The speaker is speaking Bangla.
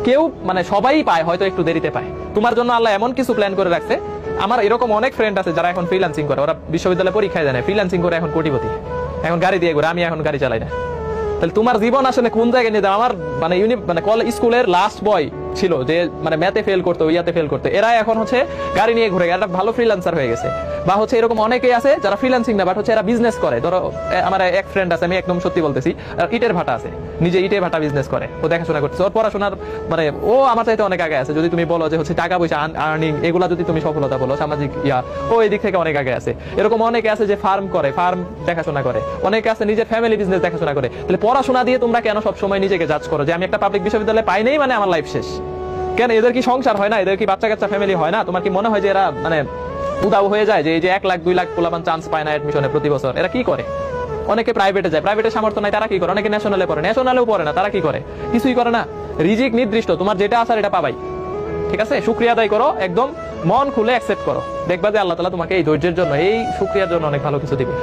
কেউ মানে সবাই পায়, হয়তো একটু দেরিতে পায়। তোমার জন্য আল্লাহ এমন কিছু প্ল্যান করে রাখছে। আমার এরকম অনেক ফ্রেন্ড আছে যারা এখন ফ্রিল্যান্সিং করে, ওরা বিশ্ববিদ্যালয়ে পরীক্ষায় দেয় না, ফ্রিল্যান্সিং করে এখন কোটিপতি, এখন গাড়ি দিয়ে ঘুরে, আমি এখন গাড়ি চালাই না। তাহলে তোমার জীবন আসলে কোন জায়গায় নিয়ে যাও? আমার মানে স্কুলের লাস্ট বয় ছিল যে মানে ম্যাথে ফেল করতো, ইয়াতে ফেল করতো, এরা এখন হচ্ছে গাড়ি নিয়ে ঘুরে, একটা ভালো ফ্রিল্যান্সার হয়ে গেছে। বা হচ্ছে এরকম অনেকেই আছে যারা ফ্রিল্যান্সিং না, বাট হচ্ছে এরা বিজনেস করে। ধরো আমার এক ফ্রেন্ড আছে, আমি একদম সত্যি বলতেছি, ইটের ভাটা আছে, নিজে ইটের ভাটা বিজনেস করে, ও দেখাশোনা করতেছে, ওর পড়াশোনার মানে ও আমার চাইতে অনেক আগে আছে। যদি তুমি বলো যে হচ্ছে টাকা পয়সা আর্নিং, এগুলা যদি তুমি সফলতা বলো, সামাজিক ও এই দিক থেকে অনেক আগে আছে। এরকম অনেকে আছে যে ফার্ম করে, ফার্ম দেখাশোনা করে, অনেকে আছে নিজের ফ্যামিলি বিজনেস দেখাশোনা করে। তাহলে পড়াশোনা দিয়ে তোমরা কেন সবসময় নিজেকে জাজ করো যে আমি একটা পাবলিক বিশ্ববিদ্যালয়ে পাই নাই মানে আমার লাইফ শেষ? কেন এদের কি সংসার হয় না? এদের কি বাচ্চা কাচ্চা ফ্যামিলি হয় না? তোমার কি মনে হয় যে এরা মানে উদাও হয়ে যায় যে এই যে 1 লাখ 2 লাখ পোলাপান চান্স পায় না অ্যাডমিশনে প্রতি বছর? এরা কি করে? অনেকে প্রাইভেটে যায়, প্রাইভেটের সামর্থ্য নাই, তারা কি করে? অনেকে ন্যাশনালে পড়ে, ন্যাশনালেও পড়ে না, তারা কি করে? কিছুই করে না। রিজিক নির্দিষ্ট, তোমার যেটা আসার এটা পাবাই। ঠিক আছে, শুকরিয়া আদায় করো, একদম মন খুলে অ্যাকসেপ্ট করো, দেখবা যে আল্লাহ তাআলা তোমাকে এই ধৈর্যের জন্য, এই শুকরিয়ার জন্য অনেক ভালো কিছু দিবে।